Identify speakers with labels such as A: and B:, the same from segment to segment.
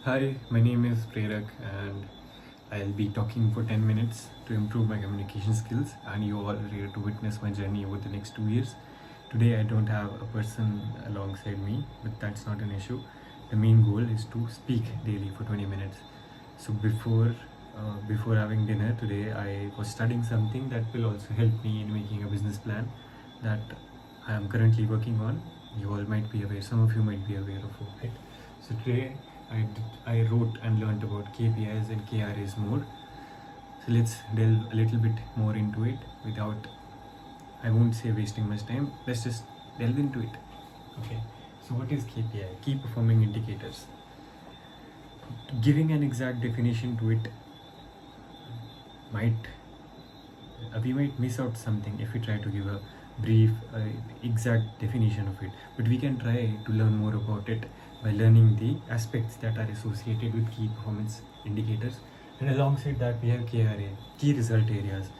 A: Hi, my name is Prerak and I'll be talking for 10 minutes to improve my communication skills, and you all are here to witness my journey over the next 2 years. Today I don't have a person alongside me, but that's not an issue. The main goal is to speak daily for 20 minutes. So before having dinner today, I was studying something that will also help me in making a business plan that I am currently working on. You all might be aware, some of you might be aware of it. So today I wrote and learned about KPIs and KRAs more. So let's delve a little bit more into it without, I won't say wasting much time. Let's just delve into it. Okay. So what is KPI? Key Performing Indicators. Giving an exact definition to it might we might miss out something if we try to give a brief exact definition of it, but we can try to learn more about it by learning the aspects that are associated with key performance indicators. And alongside that, we have KRA, key result areas.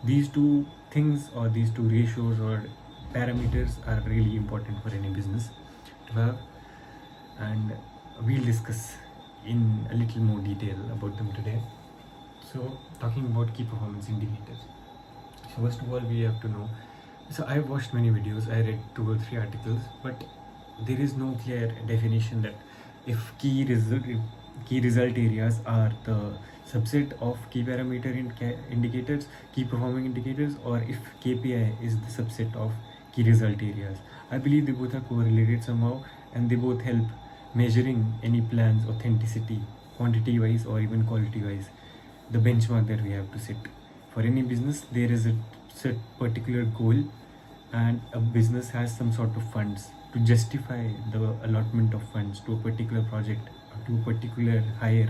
A: These two things, or these two ratios or parameters, are really important for any business to have, and we'll discuss in a little more detail about them today. So talking about key performance indicators, so first of all we have to know, so I've watched many videos, I read 2 or 3 articles, but there is no clear definition that if key result areas are the subset of key parameter indicators, key performing indicators, or if KPI is the subset of key result areas. I believe they both are correlated somehow, and they both help measuring any plan's authenticity, quantity wise or even quality wise. The benchmark that we have to set for any business, there is a set particular goal, and a business has some sort of funds to justify the allotment of funds to a particular project or to a particular hire.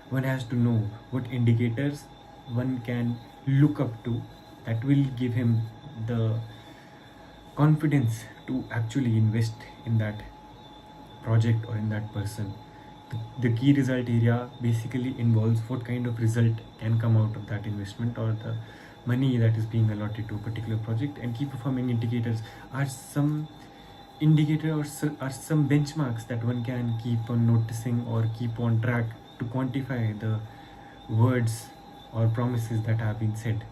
A: One has to know what indicators one can look up to that will give him the confidence to actually invest in that project or in that person. The key result area basically involves what kind of result can come out of that investment or the money that is being allotted to a particular project. And key performing indicators are some indicator or are some benchmarks that one can keep on noticing or keep on track to quantify the words or promises that have been said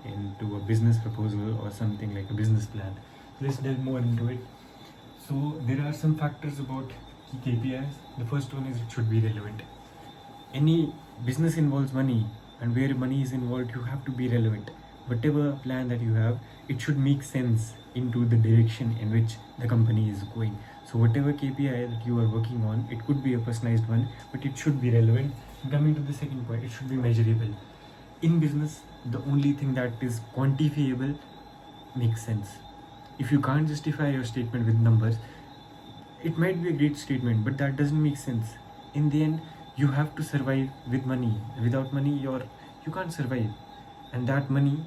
A: into a business proposal or something like a business plan. Let's delve more into it. So there are some factors about key KPIs. The first one is it should be relevant. Any business involves money, and where money is involved, you have to be relevant. Whatever plan that you have, it should make sense into the direction in which the company is going. So whatever KPI that you are working on, it could be a personalized one, but it should be relevant. And coming to the second point, it should be measurable. In business, the only thing that is quantifiable makes sense. If you can't justify your statement with numbers, it might be a great statement, but that doesn't make sense. In the end, you have to survive with money. Without money, you can't survive. And that money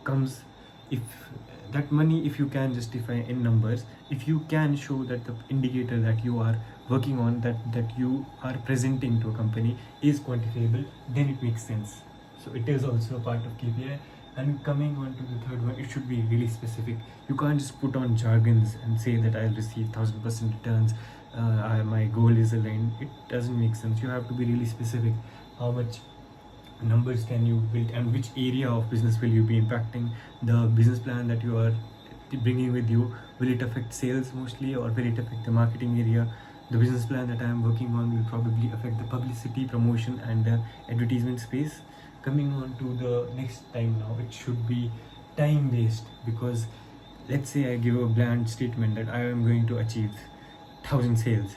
A: comes if you can justify in numbers, if you can show that the indicator that you are working on, that you are presenting to a company, is quantifiable, then it makes sense. So it is also a part of KPI. And coming on to the third one, it should be really specific. You can't just put on jargons and say that I'll receive 1000% returns, my goal is aligned. It doesn't make sense. You have to be really specific. How much numbers can you build, and which area of business will you be impacting? The business plan that you are bringing with you, will it affect sales mostly, or will it affect the marketing area? The business plan that I am working on will probably affect the publicity, promotion, and the advertisement space. Coming on to the next time now, it should be time based, because let's say I give a bland statement that I am going to achieve 1000 sales,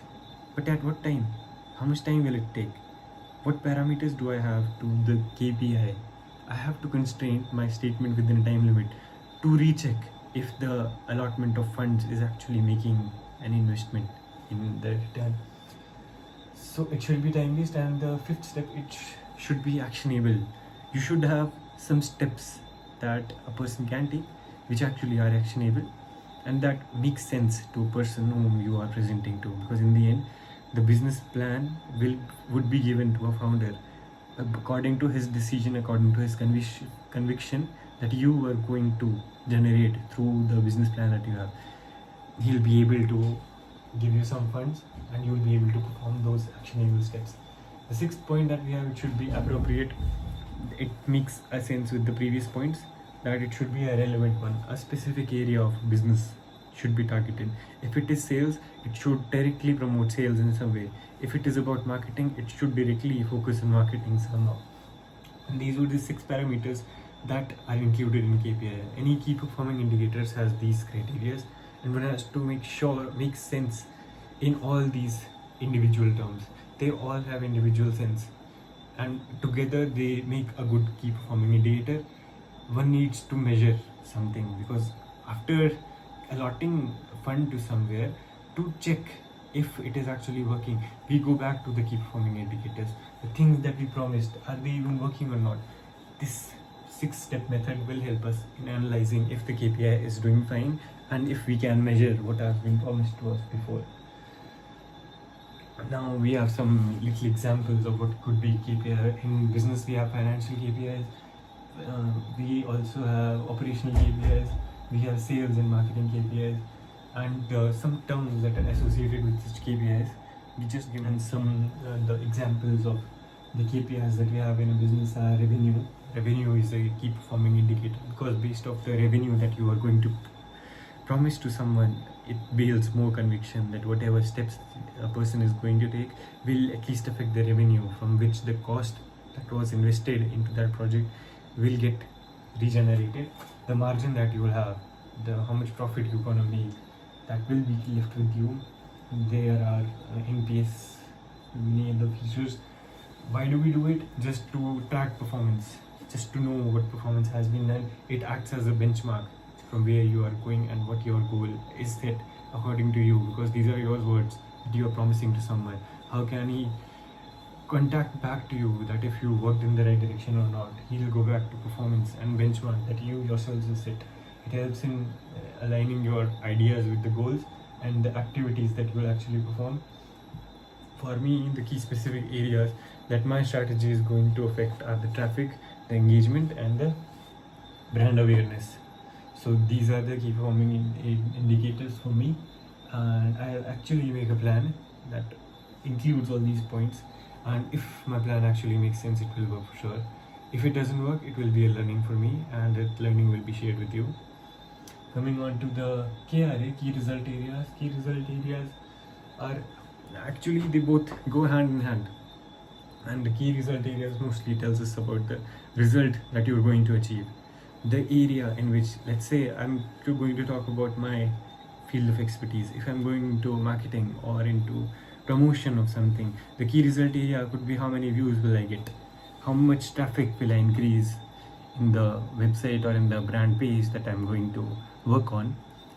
A: but at what time? How much time will it take? What parameters do I have to the KPI? I have to constrain my statement within a time limit to recheck if the allotment of funds is actually making an investment in the return. So it should be time based. And the fifth step, it should be actionable. You should have some steps that a person can take which actually are actionable and that makes sense to a person whom you are presenting to, because in the end the business plan would be given to a founder according to his decision, according to his conviction that you are going to generate through the business plan that you have. He'll be able to give you some funds and you'll be able to perform those actions actionable steps. The sixth point that we have, it should be appropriate. It makes a sense with the previous points, that it should be a relevant one. A specific area of business should be targeted. If it is sales, it should directly promote sales in some way. If it is about marketing, it should directly focus on marketing somehow. And these were the 6 parameters that are included in KPI. Any key performing indicators has these criteria, and one has to make sure makes sense in all these individual terms. They all have individual sense, and together they make a good key performing indicator. One needs to measure something, because after allotting fund to somewhere to check if it is actually working, we go back to the key performing indicators. The things that we promised, are they even working or not? This 6-step method will help us in analyzing if the KPI is doing fine and if we can measure what has been promised to us before. Now we have some little examples of what could be KPI. In business we have financial KPIs, we also have operational KPIs, we have sales and marketing KPIs, and some terms that are associated with such KPIs. We just given some the examples of the KPIs that we have in a business are revenue. Revenue is a key performing indicator, because based off the revenue that you are going to promise to someone, it builds more conviction that whatever steps a person is going to take will at least affect the revenue, from which the cost that was invested into that project will get regenerated. The margin that you will have, how much profit you're gonna make, that will be left with you. There are NPS, many other features. Why do we do it? Just to track performance, just to know what performance has been done. It acts as a benchmark from where you are going and what your goal is set according to you, because these are your words that you are promising to someone. How can he contact back to you that if you worked in the right direction or not? He'll go back to performance and benchmark that you yourselves will set. It helps in aligning your ideas with the goals and the activities that you will actually perform. For me, the key specific areas that my strategy is going to affect are the traffic, the engagement, and the brand awareness. So these are the key performing indicators for me, and I'll actually make a plan that includes all these points, and if my plan actually makes sense, it will work for sure. If it doesn't work, it will be a learning for me, and that learning will be shared with you. Coming on to the KRA, key result areas. Key result areas are actually, they both go hand in hand, and the key result areas mostly tells us about the result that you're going to achieve. The area in which, let's say I'm going to talk about my field of expertise. If I'm going into marketing or into promotion of something, the key result area could be how many views will I get, how much traffic will I increase in the website or in the brand page that I'm going to work on.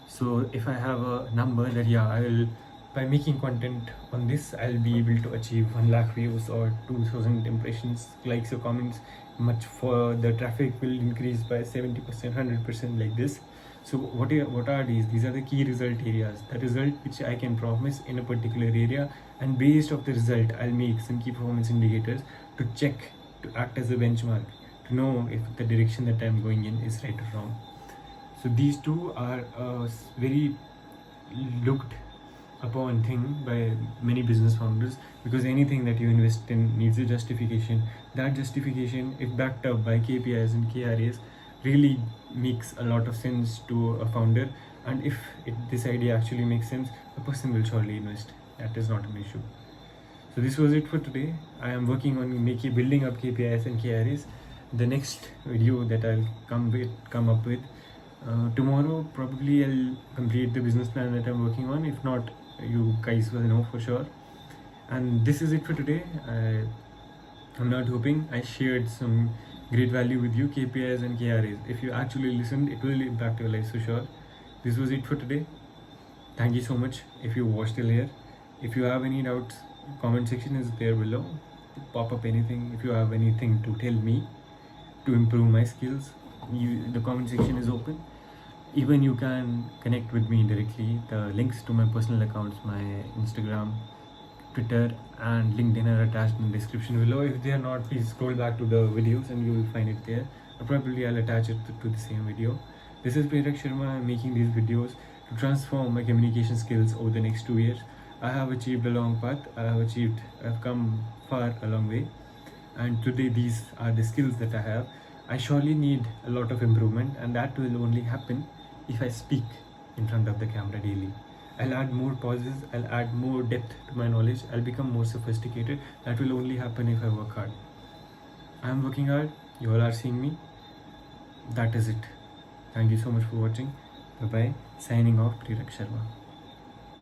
A: So if I have a number that I will, by making content on this, I'll be able to achieve 1 lakh views or 2,000 impressions, likes or comments, much for the traffic will increase by 70%, 100%, like this. So what are these? These are the key result areas, the result which I can promise in a particular area, and based off the result, I'll make some key performance indicators to check, to act as a benchmark, to know if the direction that I'm going in is right or wrong. So these two are very looked upon thing by many business founders, because anything that you invest in needs a justification. That justification, if backed up by KPIs and KRAs, really makes a lot of sense to a founder, and if this idea actually makes sense, the person will surely invest. That is not an issue. So this was it for today. I am working on building up KPIs and KRAs. The next video that I'll come up with tomorrow, probably I'll complete the business plan that I'm working on. If not, you guys will know for sure. And this is it for today. I'm not hoping I shared some great value with you, KPIs and KRAs. If you actually listened, it will impact your life for sure. This was it for today. Thank you so much if you watched till here. If you have any doubts, comment section is there below. Pop up anything. If you have anything to tell me to improve my skills, the comment section is open. Even you can connect with me directly. The links to my personal accounts, my Instagram, Twitter and LinkedIn are attached in the description below. If they are not, please scroll back to the videos and you will find it there. Or probably I'll attach it to the same video. This is Pt.4. I'm making these videos to transform my communication skills over the next 2 years. I have achieved a long path. I've come far a long way, and today these are the skills that I have. I surely need a lot of improvement, and that will only happen if I speak in front of the camera daily. I'll add more pauses, I'll add more depth to my knowledge, I'll become more sophisticated. That will only happen if I work hard. I'm working hard, you all are seeing me. That is it. Thank you so much for watching. Bye bye. Signing off, Prirak Sharma.